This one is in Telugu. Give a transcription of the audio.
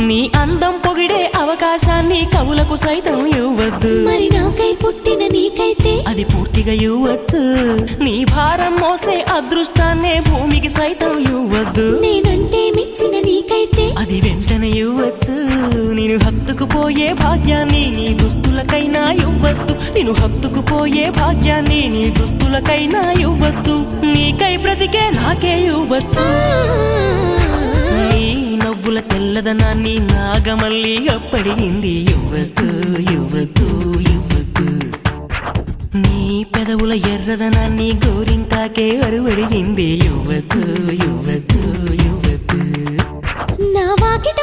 నీ అందం పొగిడే అవకాశాన్ని కవులకు సైతం ఇవ్వద్దు. మరి నాకై పుట్టిన నీకైతే అది పూర్తిగా ఇవ్వచ్చు. నీ భారం మోసే అదృష్టాన్నే భూమికి సైతం ఇవ్వద్దు. నేనంటే మెచ్చిన నీకైతే అది వెంటనే ఇవ్వచ్చు. నేను హత్తుకుపోయే భాగ్యాన్ని నీ దుస్తులకైనా ఇవ్వద్దు. నేను హత్తుకుపోయే భాగ్యాన్ని నీ దుస్తులకైనా ఇవ్వద్దు. నీకై బ్రతికే నాకే ఇవ్వచ్చు. నీ నవ్వుల తెల్లదనాన్ని నాగమల్లి అప్పడిగింది. ఇవ్వద్దు ఇవ్వద్దు ఇవ్వద్దు. నీ పెదవుల ఎర్రదనాన్ని గోరింటాకే అరువడిగింది. ఇవ్వద్దు ఇవ్వద్దు ఇవ్వద్దు. నా వాకిట